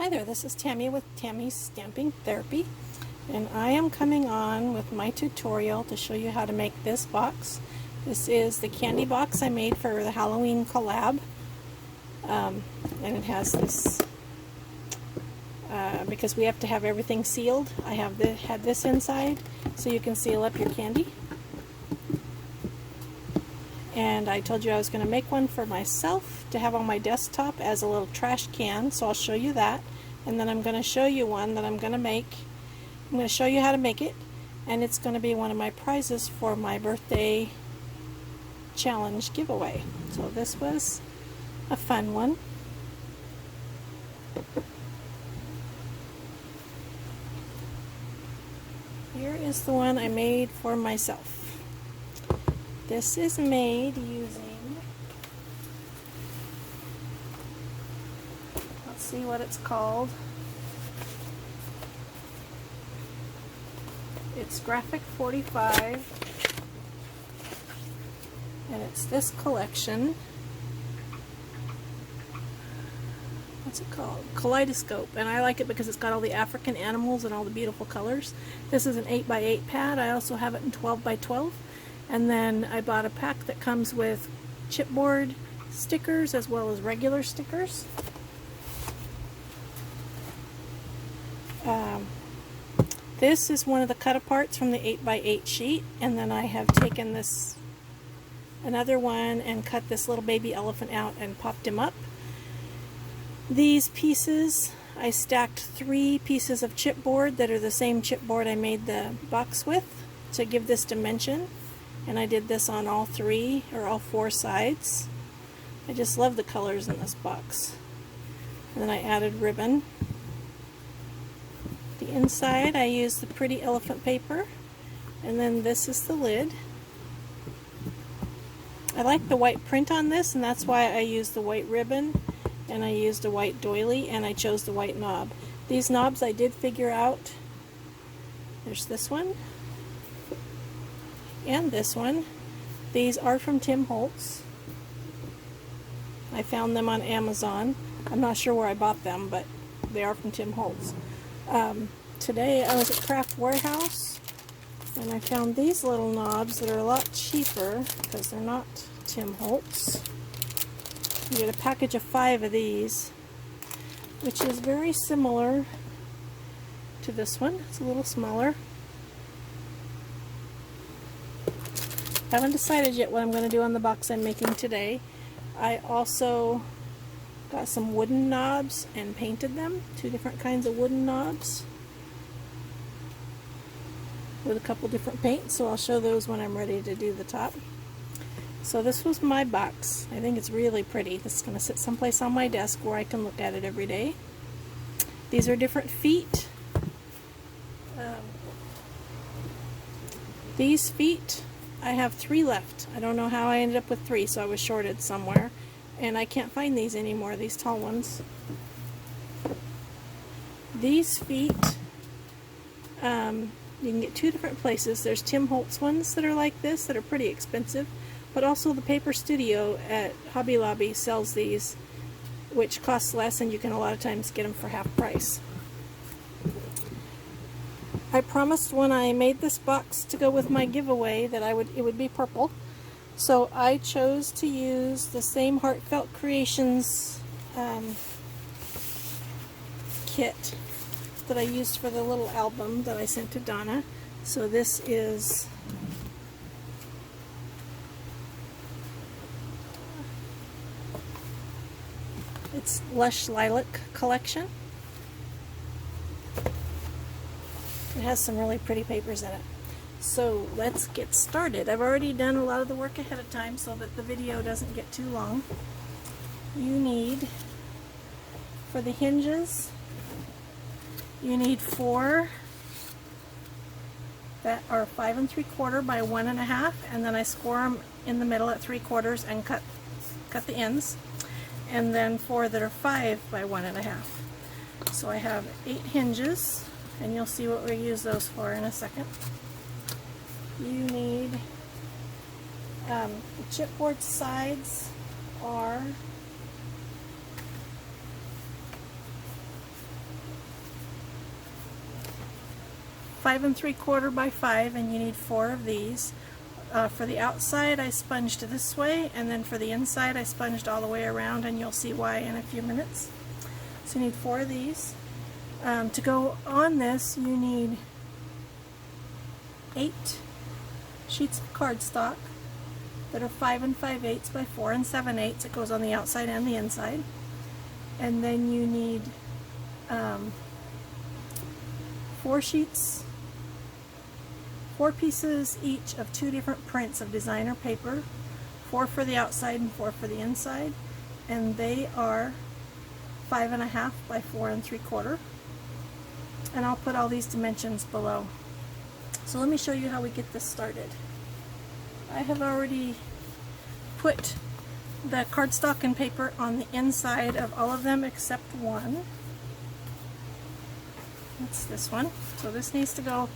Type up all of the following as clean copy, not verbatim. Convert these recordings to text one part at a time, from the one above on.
Hi there, this is Tammy with Tammy's Stamping Therapy, and I am coming on with my tutorial to show you how to make this box. This is the candy box I made for the Halloween collab, and it has this, because we have to have everything sealed, I have had this inside so you can seal up your candy. And I told you I was going to make one for myself to have on my desktop as a little trash can, so I'll show you that. And then I'm going to show you one that I'm going to make. I'm going to show you how to make it, and it's going to be one of my prizes for my birthday challenge giveaway. So this was a fun one. Here is the one I made for myself. This is made using, let's see what it's called. It's Graphic 45, and it's this collection. What's it called? Kaleidoscope, and I like it because it's got all the African animals and all the beautiful colors. This is an 8x8 pad. I also have it in 12x12. And then I bought a pack that comes with chipboard stickers as well as regular stickers. This is one of the cut-aparts from the 8x8 sheet, and then I have taken this another one and cut this little baby elephant out and popped him up. These pieces, I stacked 3 pieces of chipboard that are the same chipboard I made the box with to give this dimension. And I did this on all 3 or all 4 sides. I just love the colors in this box. And then I added ribbon. The inside I used the pretty elephant paper, and then this is the lid. I like the white print on this, and that's why I used the white ribbon, and I used a white doily, and I chose the white knob. These knobs I did figure out. There's this one and this one. These are from Tim Holtz. I found them on Amazon. I'm not sure where I bought them, but they are from Tim Holtz. Today I was at Craft Warehouse, and I found these little knobs that are a lot cheaper because they're not Tim Holtz. You get a package of 5 of these, which is very similar to this one. It's a little smaller. Haven't decided yet what I'm going to do on the box I'm making today. I also got some wooden knobs and painted them. 2 different kinds of wooden knobs with a couple different paints, so I'll show those when I'm ready to do the top. So this was my box. I think it's really pretty. This is going to sit someplace on my desk where I can look at it every day. These are different feet. These feet, I have 3 left. I don't know how I ended up with 3, so I was shorted somewhere. And I can't find these anymore, these tall ones. These feet, you can get 2 different places. There's Tim Holtz ones that are like this, that are pretty expensive. But also the Paper Studio at Hobby Lobby sells these, which costs less, and you can a lot of times get them for half price. I promised when I made this box to go with my giveaway that it would be purple. So I chose to use the same Heartfelt Creations kit that I used for the little album that I sent to Donna. So this is it's Lush Lilac Collection. It has some really pretty papers in it. So let's get started. I've already done a lot of the work ahead of time so that the video doesn't get too long. You need, for the hinges, you need 4 that are 5 3/4 by 1 1/2, and then I score them in the middle at 3/4 and cut the ends, and then 4 that are 5 by 1 1/2. So I have 8 hinges, and you'll see what we use those for in a second. You need the chipboard sides are 5 3/4 by 5, and you need 4 of these. For the outside I sponged this way, and then for the inside I sponged all the way around, and you'll see why in a few minutes. So you need 4 of these. To go on this you need 8 sheets of cardstock that are 5 5/8 by 4 7/8. It goes on the outside and the inside. And then you need 4 sheets, 4 pieces each of 2 different prints of designer paper, 4 for the outside and 4 for the inside, and they are 5 1/2 by 4 3/4. And I'll put all these dimensions below. So let me show you how we get this started. I have already put the cardstock and paper on the inside of all of them except one. That's this one. So this needs to go,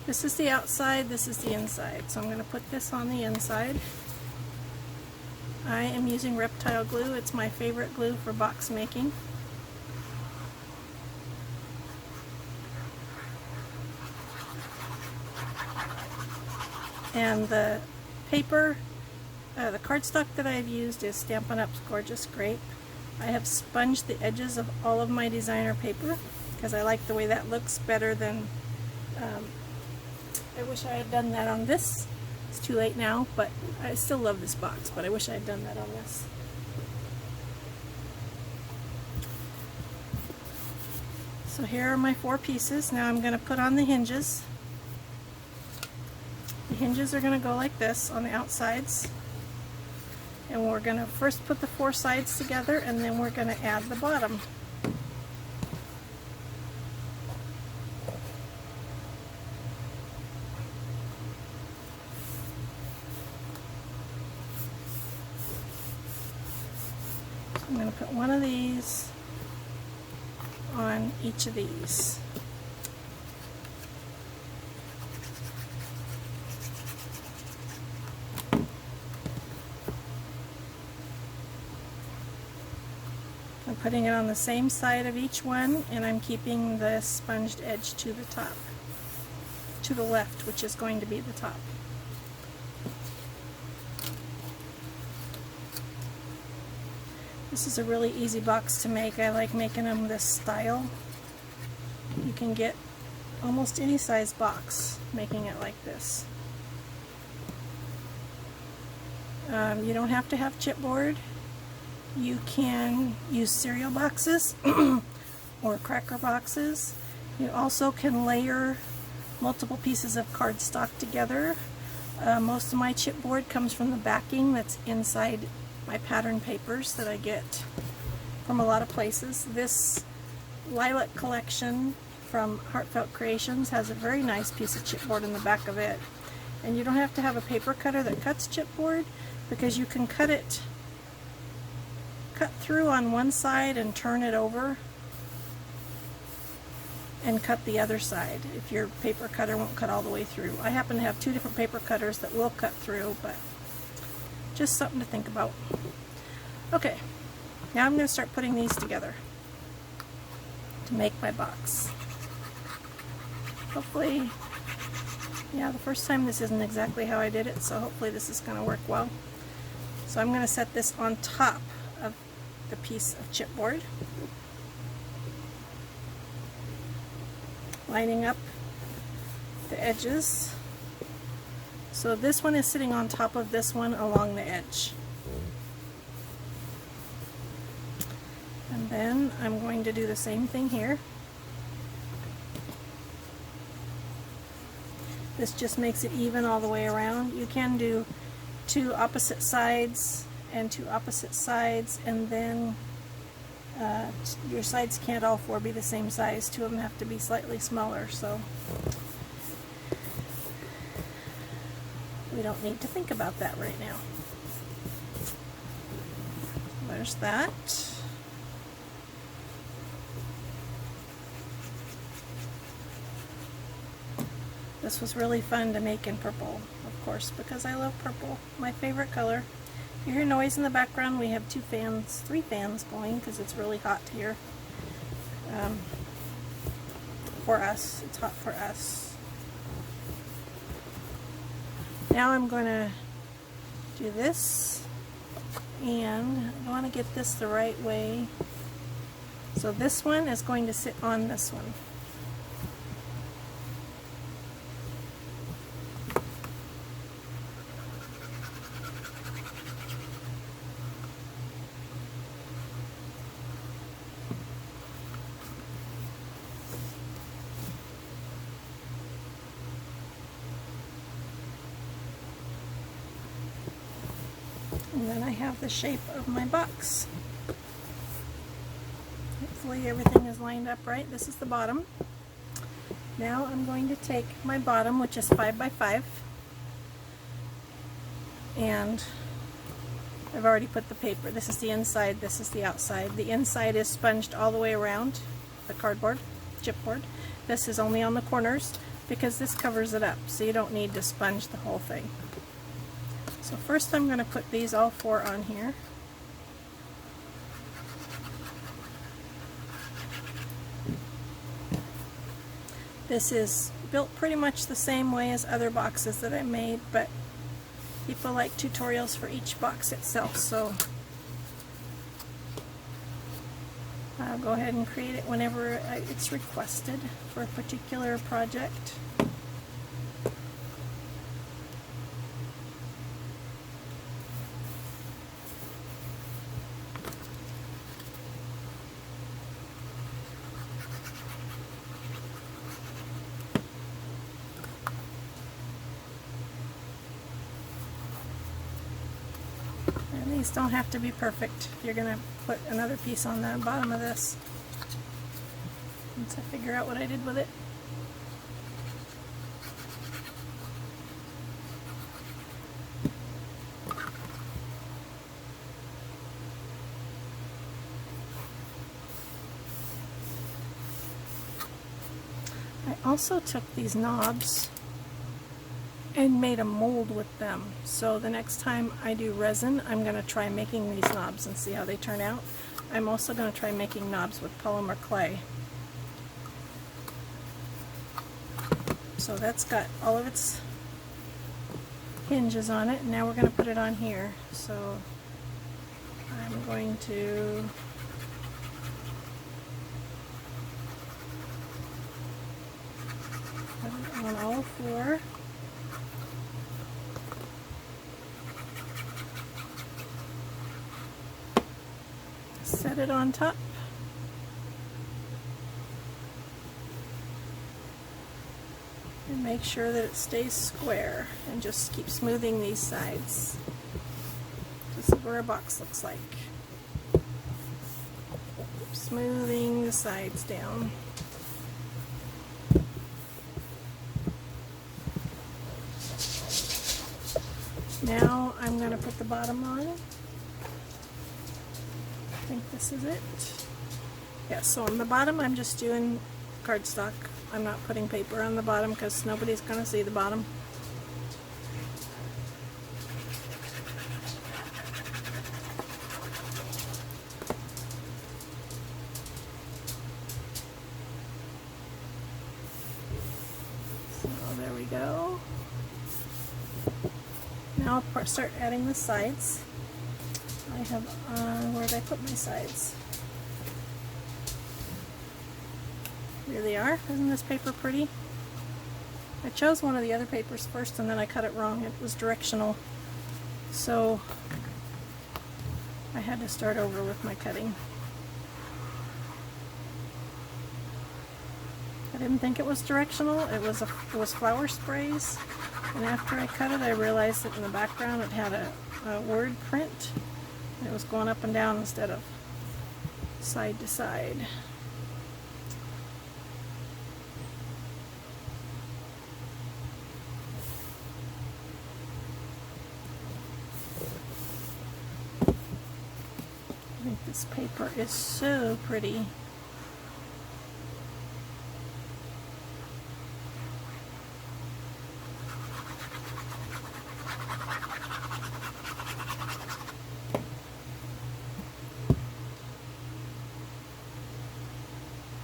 this is the outside, this is the inside. So I'm going to put this on the inside. I am using Reptile glue. It's my favorite glue for box making. And the paper, the cardstock that I've used is Stampin' Up's Gorgeous Grape. I have sponged the edges of all of my designer paper because I like the way that looks better than, I wish I had done that on this. It's too late now, but I still love this box, but I wish I had done that on this. So here are my 4 pieces. Now I'm going to put on the hinges. The hinges are going to go like this on the outsides. And we're going to first put the 4 sides together, and then we're going to add the bottom. So I'm going to put one of these on each of these. I'm putting it on the same side of each one, and I'm keeping the sponged edge to the top, to the left, which is going to be the top. This is a really easy box to make. I like making them this style. You can get almost any size box making it like this. You don't have to have chipboard. You can use cereal boxes or cracker boxes. You also can layer multiple pieces of cardstock together. Most of my chipboard comes from the backing that's inside my pattern papers that I get from a lot of places. This lilac collection from Heartfelt Creations has a very nice piece of chipboard in the back of it. And you don't have to have a paper cutter that cuts chipboard, because you can cut through on one side and turn it over and cut the other side if your paper cutter won't cut all the way through. I happen to have 2 different paper cutters that will cut through, but just something to think about. Okay, now I'm going to start putting these together to make my box. Hopefully, yeah, the first time this isn't exactly how I did it, so hopefully this is going to work well. So I'm going to set this on top of the piece of chipboard, lining up the edges. So this one is sitting on top of this one along the edge. And then I'm going to do the same thing here. This just makes it even all the way around. You can do 2 opposite sides and 2 opposite sides, and then your sides can't all 4 be the same size. 2 of them have to be slightly smaller, so we don't need to think about that right now. There's that. This was really fun to make in purple, of course, because I love purple, my favorite color. If you hear noise in the background, we have 3 fans going because it's really hot here. For us, it's hot for us. Now I'm going to do this, and I want to get this the right way. So this one is going to sit on this one. And then I have the shape of my box. Hopefully everything is lined up right. This is the bottom. Now I'm going to take my bottom, which is 5 by 5, and I've already put the paper. This is the inside, this is the outside. The inside is sponged all the way around the cardboard, chipboard. This is only on the corners because this covers it up, so you don't need to sponge the whole thing. So first I'm going to put these all 4 on here. This is built pretty much the same way as other boxes that I made, but people like tutorials for each box itself, so I'll go ahead and create it whenever it's requested for a particular project. These don't have to be perfect. You're going to put another piece on the bottom of this once I figure out what I did with it. I also took these knobs and made a mold with them. So the next time I do resin, I'm going to try making these knobs and see how they turn out. I'm also going to try making knobs with polymer clay. So that's got all of its hinges on it, and now we're going to put it on here. So I'm going to put it on all 4. Set it on top. And make sure that it stays square, and just keep smoothing these sides. This is what a box looks like. Smoothing the sides down. Now I'm going to put the bottom on. I think this is it. Yeah, so on the bottom I'm just doing cardstock. I'm not putting paper on the bottom because nobody's going to see the bottom. So there we go. Now I'll start adding the sides. I have, where did I put my sides? Here they are. Isn't this paper pretty? I chose one of the other papers first and then I cut it wrong. It was directional. So I had to start over with my cutting. I didn't think it was directional. It was flower sprays. And after I cut it, I realized that in the background it had a word print. It was going up and down instead of side to side. I think this paper is so pretty.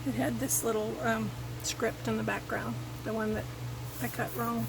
It had this little script in the background, the one that I cut wrong.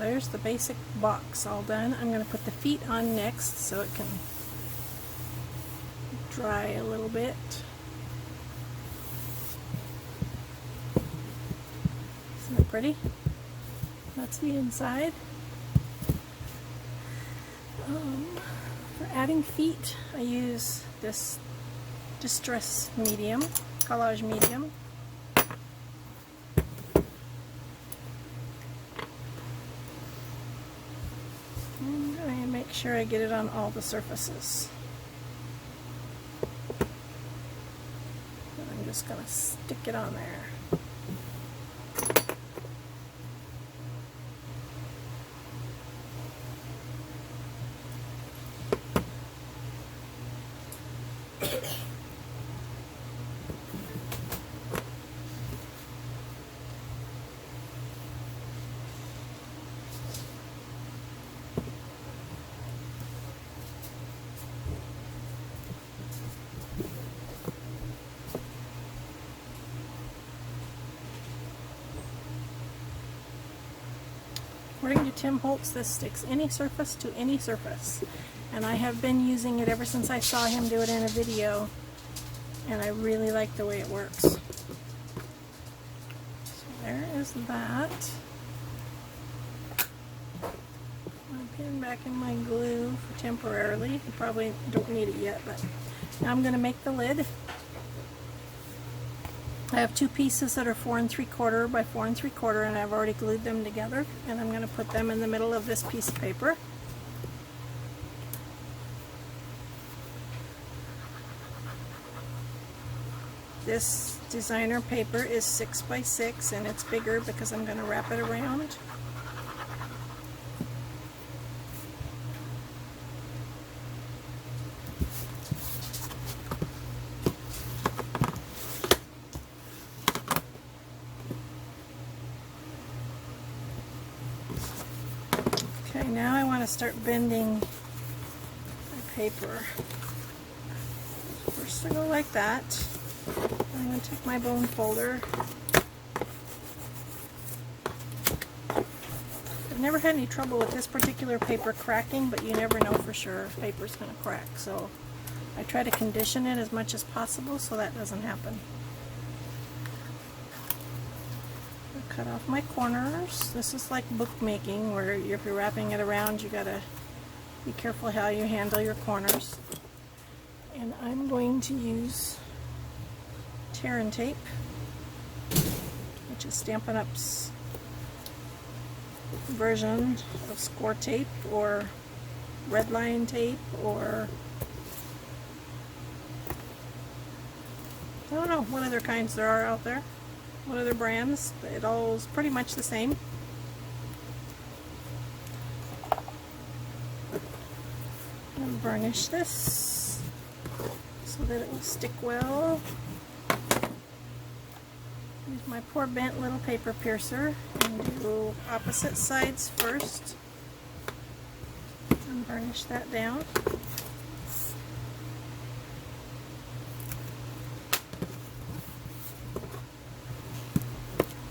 there's the basic box all done. I'm going to put the feet on next so it can dry a little bit. Isn't it pretty? That's the inside. For adding feet, I use this distress medium, collage medium. And I make sure I get it on all the surfaces. And I'm just going to stick it on there. According to Tim Holtz, this sticks any surface to any surface, and I have been using it ever since I saw him do it in a video, and I really like the way it works. So there is that. I'll pin back in my glue for temporarily. You probably don't need it yet, but now I'm going to make the lid. I have two pieces that are 4 3/4 by 4 3/4, and I've already glued them together, and I'm going to put them in the middle of this piece of paper. This designer paper is 6 by 6, and it's bigger because I'm going to wrap it around. Okay, now I want to start bending my paper. First I go like that. I'm going to take my bone folder. I've never had any trouble with this particular paper cracking, but you never know for sure if paper's going to crack. So I try to condition it as much as possible so that doesn't happen. Cut off my corners. This is like bookmaking, where if you're wrapping it around, you gotta be careful how you handle your corners. And I'm going to use tear and tape, which is Stampin' Up's version of score tape or red line tape, or I don't know what other kinds there are out there. What other brands? It all is pretty much the same. And varnish this so that it will stick well. Use my poor bent little paper piercer and do opposite sides first and varnish that down.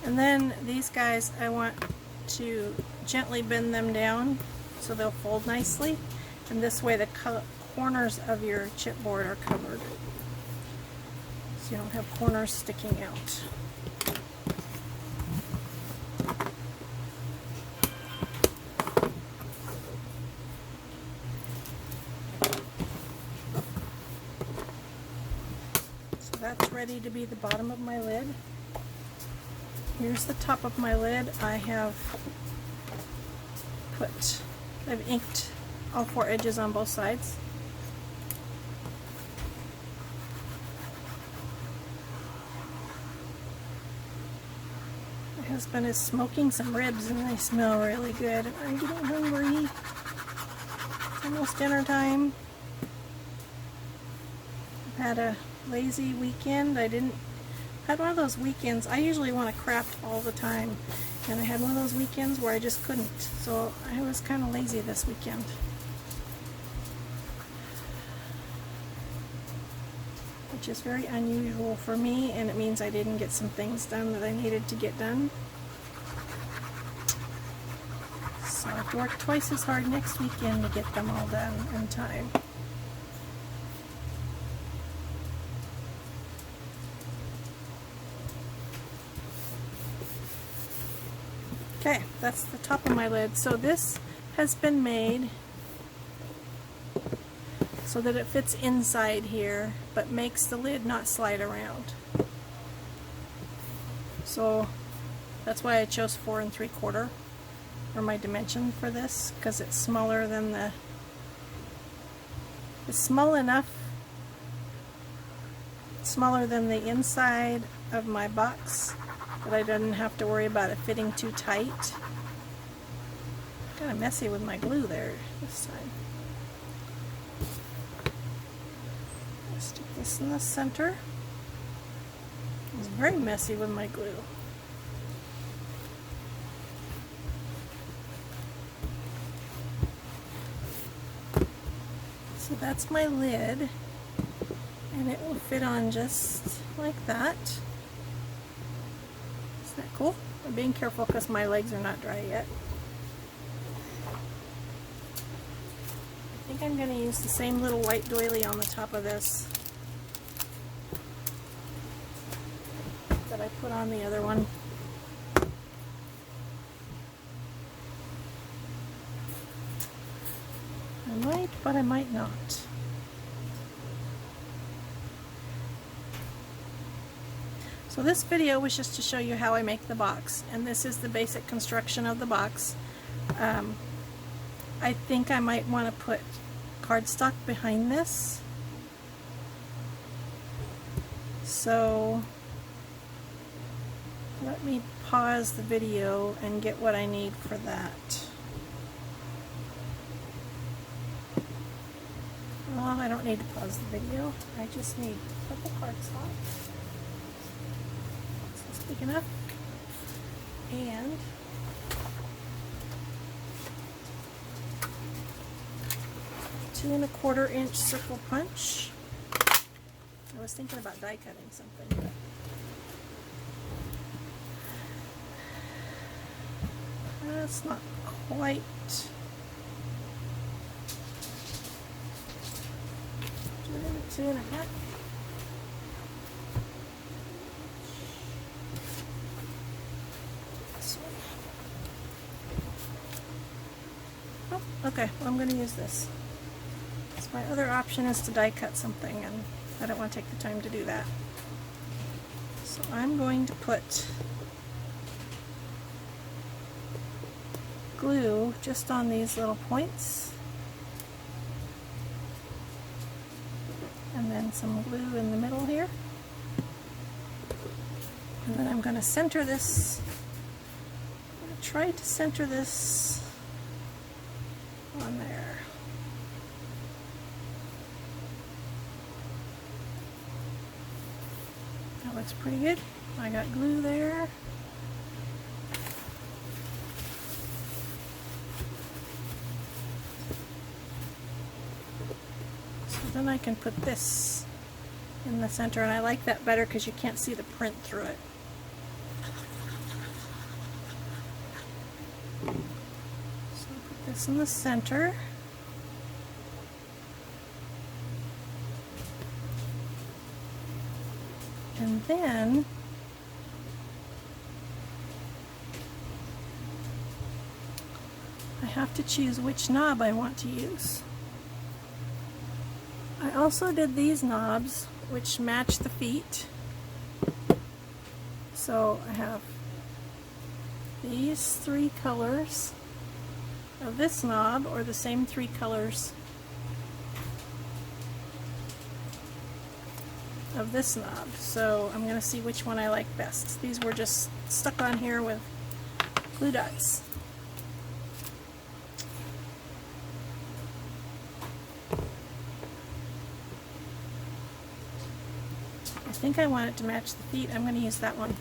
And then these guys, I want to gently bend them down so they'll fold nicely, and this way the corners of your chipboard are covered, so you don't have corners sticking out. So that's ready to be the bottom of my lid. Here's the top of my lid. I've inked all 4 edges on both sides. My husband is smoking some ribs and they smell really good. I'm getting hungry. It's almost dinner time. I've had a lazy weekend. I had one of those weekends. I usually want to craft all the time, and I had one of those weekends where I just couldn't, so I was kind of lazy this weekend. Which is very unusual for me, and it means I didn't get some things done that I needed to get done. So I have to work twice as hard next weekend to get them all done in time. Okay, that's the top of my lid. So this has been made so that it fits inside here, but makes the lid not slide around. So that's why I chose 4 3/4 for my dimension for this, because it's smaller than the, it's small enough, smaller than the inside of my box, that I didn't have to worry about it fitting too tight. Kind of messy with my glue there this time. Stick this in the center. It's very messy with my glue. So that's my lid, and it will fit on just like that. Isn't that cool? I'm being careful because my legs are not dry yet. I think I'm going to use the same little white doily on the top of this that I put on the other one. I might, but I might not. So this video was just to show you how I make the box, and this is the basic construction of the box. I think I might want to put cardstock behind this. So let me pause the video and get what I need for that. Well, I don't need to pause the video. I just need to put the cardstock. Is this big enough? And a 2 1/4 inch circle punch. I was thinking about die cutting something, but that's not quite. 2 1/2. This one. Oh, okay. Well, I'm going to use this. So my other option is to die cut something, and I don't want to take the time to do that. So I'm going to put glue just on these little points, and then some glue in the middle here, and then I'm going to center this. I'm going to try to center this on there. That looks pretty good. I got glue there. Then I can put this in the center, and I like that better because you can't see the print through it. So I'll put this in the center. And then I have to choose which knob I want to use. I also did these knobs which match the feet. So I have these 3 colors of this knob, or the same 3 colors of this knob. So I'm going to see which one I like best. These were just stuck on here with glue dots. I think I want it to match the feet. I'm going to use that one.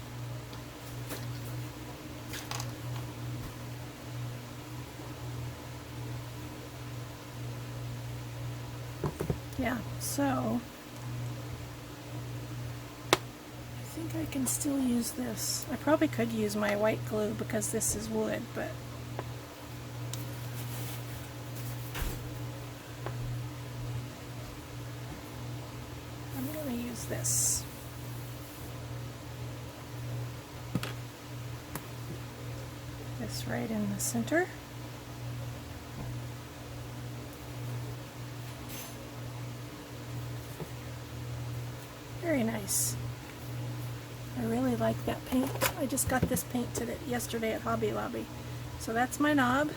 Yeah, so I think I can still use this. I probably could use my white glue because this is wood, but It's right in the center. Very nice. I really like that paint. I just got this paint yesterday at Hobby Lobby. So that's my knob.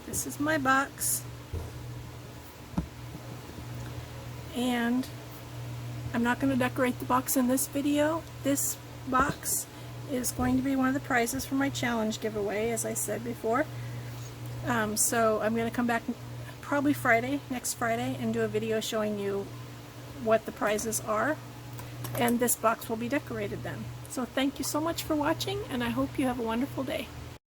This is my box. And I'm not going to decorate the box in this video. This box is going to be one of the prizes for my challenge giveaway, as I said before. So I'm going to come back probably next Friday, and do a video showing you what the prizes are. And this box will be decorated then. So thank you so much for watching, and I hope you have a wonderful day.